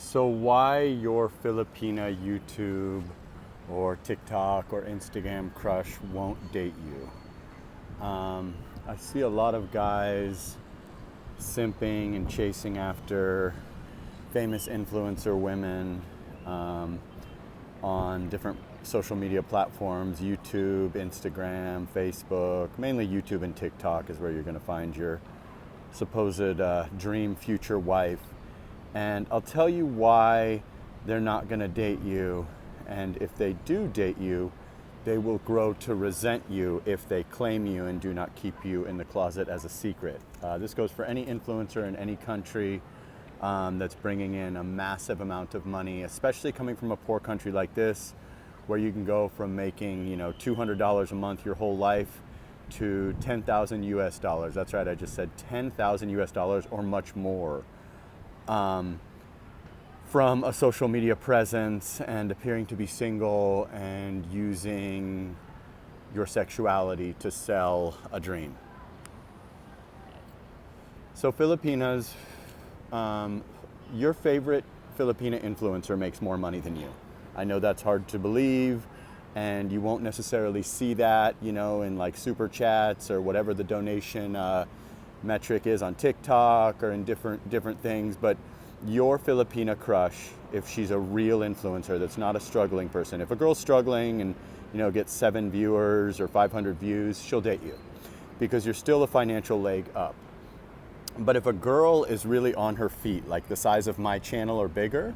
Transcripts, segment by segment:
So why your Filipina YouTube or TikTok or Instagram crush won't date you? I see a lot of guys simping and chasing after famous influencer women on different social media platforms, YouTube, Instagram, Facebook. Mainly YouTube and TikTok is where you're going to find your supposed dream future wife. And I'll tell you why they're not going to date you. And if they do date you, they will grow to resent you if they claim you and do not keep you in the closet as a secret. This goes for any influencer in any country that's bringing in a massive amount of money, especially coming from a poor country like this, where you can go from making, $200 a month your whole life to 10,000 US dollars. That's right, I just said 10,000 US dollars or much more. From a social media presence and appearing to be single and using your sexuality to sell a dream. So Filipinas, your favorite Filipina influencer makes more money than you. I know that's hard to believe, and you won't necessarily see that, in like super chats or whatever the donation metric is on TikTok or in different things, but your Filipina crush, if she's a real influencer that's not a struggling person, if a girl's struggling and gets 7 viewers or 500 views, she'll date you because you're still a financial leg up. But if a girl is really on her feet, like the size of my channel or bigger,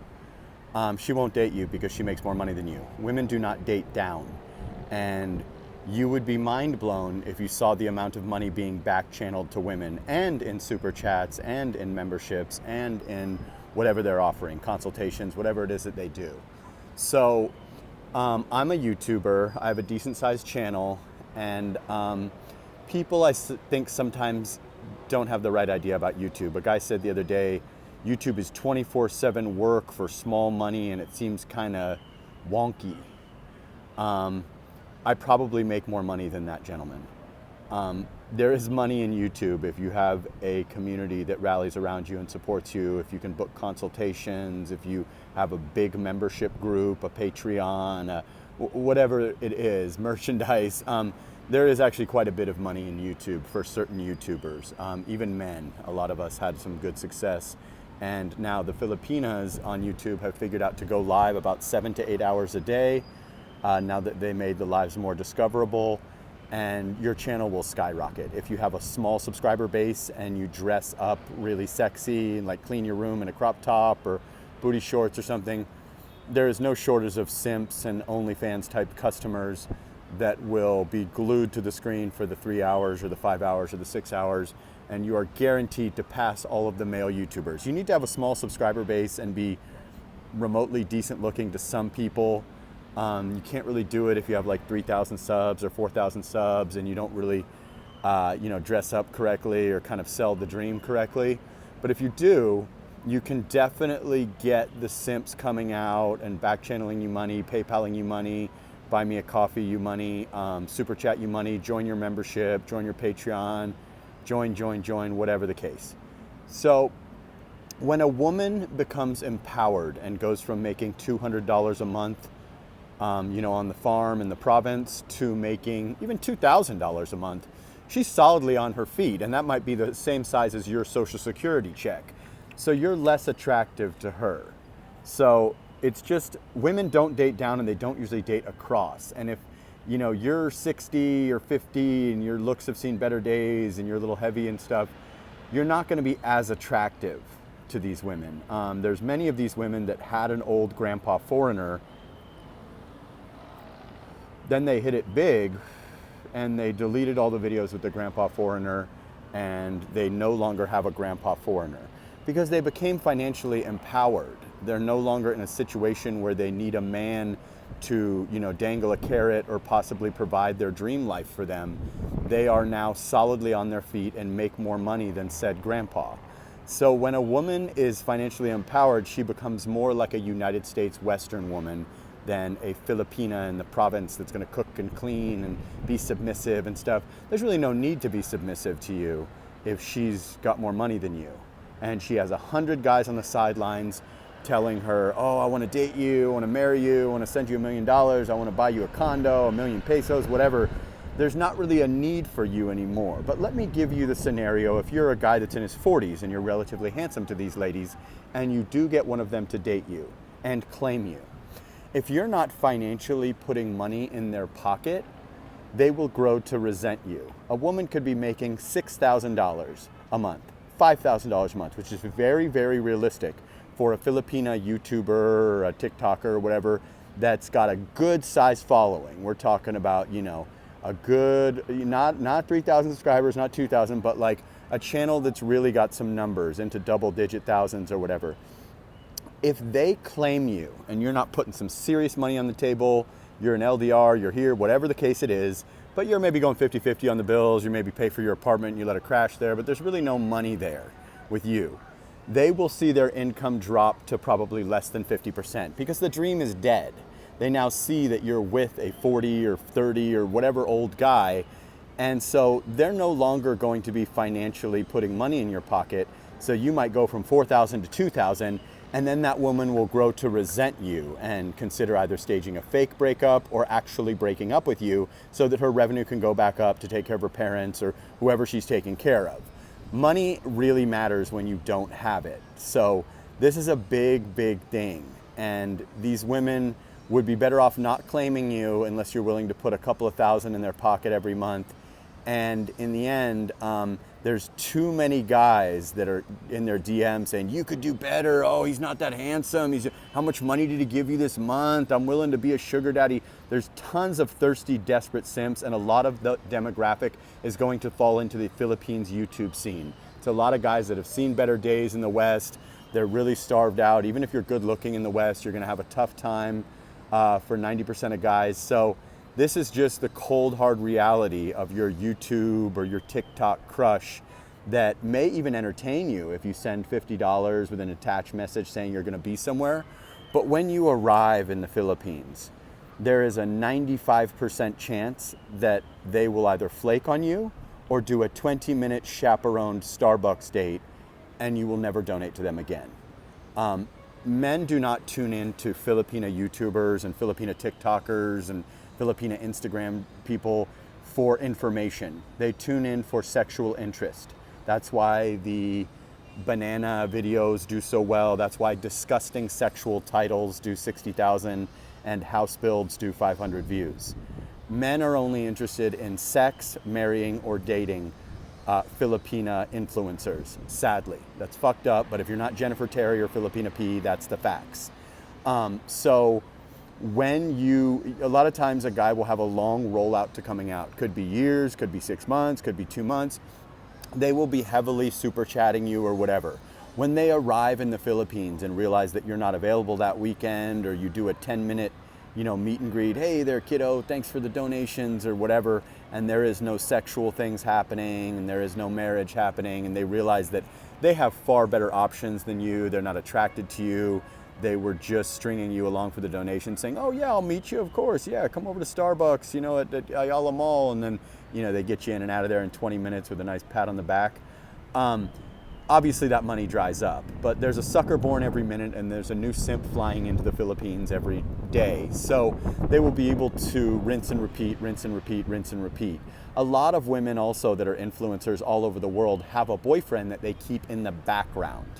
she won't date you because she makes more money than you. Women do not date down. And you would be mind blown if you saw the amount of money being back channeled to women, and in super chats and in memberships and in whatever they're offering, consultations, whatever it is that they do. So I'm a YouTuber. I have a decent sized channel, and people I think sometimes don't have the right idea about YouTube. A guy said the other day, YouTube is 24/7 work for small money, and it seems kind of wonky. I probably make more money than that gentleman. There is money in YouTube if you have a community that rallies around you and supports you, if you can book consultations, if you have a big membership group, a Patreon, whatever it is, merchandise. There is actually quite a bit of money in YouTube for certain YouTubers, even men. A lot of us had some good success. And now the Filipinas on YouTube have figured out to go live about 7 to 8 hours a day. Now that they made the lives more discoverable, and your channel will skyrocket. If you have a small subscriber base and you dress up really sexy and like clean your room in a crop top or booty shorts or something, there is no shortage of simps and OnlyFans type customers that will be glued to the screen for the 3 hours or the 5 hours or the 6 hours, and you are guaranteed to pass all of the male YouTubers. You need to have a small subscriber base and be remotely decent looking to some people. You can't really do it if you have like 3,000 subs or 4,000 subs and you don't really, dress up correctly or kind of sell the dream correctly. But if you do, you can definitely get the simps coming out and back channeling you money, PayPaling you money, buy me a coffee you money, super chat you money, join your membership, join your Patreon, join, whatever the case. So when a woman becomes empowered and goes from making $200 a month on the farm in the province to making even $2,000 a month, she's solidly on her feet, and that might be the same size as your Social Security check. So you're less attractive to her. So it's just, women don't date down and they don't usually date across. And if you're 60 or 50 and your looks have seen better days and you're a little heavy and stuff, you're not going to be as attractive to these women. There's many of these women that had an old grandpa foreigner. Then they hit it big and they deleted all the videos with the grandpa foreigner, and they no longer have a grandpa foreigner because they became financially empowered. They're no longer in a situation where they need a man to, dangle a carrot or possibly provide their dream life for them. They are now solidly on their feet and make more money than said grandpa. So when a woman is financially empowered, she becomes more like a United States Western woman than a Filipina in the province that's going to cook and clean and be submissive and stuff. There's really no need to be submissive to you if she's got more money than you. And she has 100 guys on the sidelines telling her, oh, I want to date you, I want to marry you, I want to send you $1 million, I want to buy you a condo, 1,000,000 pesos, whatever, there's not really a need for you anymore. But let me give you the scenario. If you're a guy that's in his 40s and you're relatively handsome to these ladies, and you do get one of them to date you and claim you, if you're not financially putting money in their pocket, they will grow to resent you. A woman could be making $6,000 a month, $5,000 a month, which is very, very realistic for a Filipina YouTuber or a TikToker or whatever that's got a good sized following. We're talking about, you know, a good, not 3,000 subscribers, not 2,000, but like a channel that's really got some numbers into double-digit thousands or whatever. If they claim you and you're not putting some serious money on the table, you're an LDR, you're here, whatever the case it is, but you're maybe going 50-50 on the bills, you maybe pay for your apartment, you let it crash there, but there's really no money there with you. They will see their income drop to probably less than 50% because the dream is dead. They now see that you're with a 40 or 30 or whatever old guy, and so they're no longer going to be financially putting money in your pocket. So you might go from 4,000 to 2,000, and then that woman will grow to resent you and consider either staging a fake breakup or actually breaking up with you so that her revenue can go back up to take care of her parents or whoever she's taking care of. Money really matters when you don't have it. So this is a big, big thing. And these women would be better off not claiming you unless you're willing to put a couple of thousand in their pocket every month. And in the end, there's too many guys that are in their DM saying, you could do better. Oh, he's not that handsome. How much money did he give you this month? I'm willing to be a sugar daddy. There's tons of thirsty, desperate simps, and a lot of the demographic is going to fall into the Philippines YouTube scene. It's a lot of guys that have seen better days in the West. They're really starved out. Even if you're good looking in the West, you're gonna have a tough time for 90% of guys. So this is just the cold, hard reality of your YouTube or your TikTok crush that may even entertain you if you send $50 with an attached message saying you're gonna be somewhere. But when you arrive in the Philippines, there is a 95% chance that they will either flake on you or do a 20-minute chaperoned Starbucks date, and you will never donate to them again. Men do not tune in to Filipina YouTubers and Filipina TikTokers and Filipina Instagram people for information. They tune in for sexual interest. That's why the banana videos do so well. That's why disgusting sexual titles do 60,000 and house builds do 500 views. Men are only interested in sex, marrying, or dating Filipina influencers, sadly. That's fucked up, but if you're not Jennifer Terry or Filipina P, that's the facts. So when a lot of times a guy will have a long rollout to coming out. Could be years, could be 6 months, could be 2 months. They will be heavily super chatting you or whatever. When they arrive in the Philippines and realize that you're not available that weekend, or you do a 10-minute, meet and greet, hey there kiddo, thanks for the donations or whatever, and there is no sexual things happening and there is no marriage happening, and they realize that they have far better options than you, they're not attracted to you, they were just stringing you along for the donation, saying, oh yeah, I'll meet you, of course, yeah, come over to Starbucks, at Ayala Mall, and then, they get you in and out of there in 20 minutes with a nice pat on the back. Obviously that money dries up, but there's a sucker born every minute and there's a new simp flying into the Philippines every day. So they will be able to rinse and repeat, rinse and repeat, rinse and repeat. A lot of women also that are influencers all over the world have a boyfriend that they keep in the background.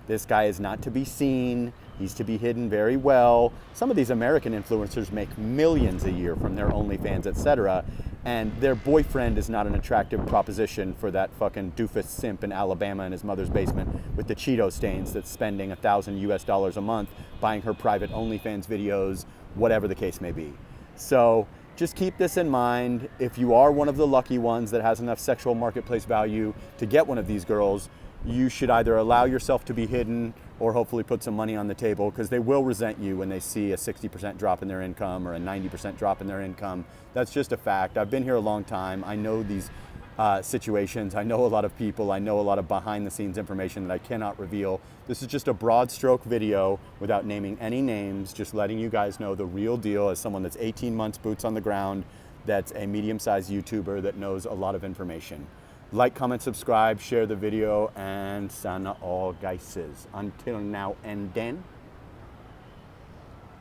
This guy is not to be seen, he's to be hidden very well. Some of these American influencers make millions a year from their OnlyFans, etc. And their boyfriend is not an attractive proposition for that fucking doofus simp in Alabama in his mother's basement with the Cheeto stains that's spending $1,000 a month buying her private OnlyFans videos, whatever the case may be. So just keep this in mind. If you are one of the lucky ones that has enough sexual marketplace value to get one of these girls, you should either allow yourself to be hidden or hopefully put some money on the table, because they will resent you when they see a 60% drop in their income or a 90% drop in their income. That's just a fact. I've been here a long time. I know these situations. I know a lot of people. I know a lot of behind the scenes information that I cannot reveal. This is just a broad stroke video without naming any names, just letting you guys know the real deal as someone that's 18 months boots on the ground, that's a medium-sized YouTuber that knows a lot of information. Like, comment, subscribe, share the video, and sana all guys. Until now and then.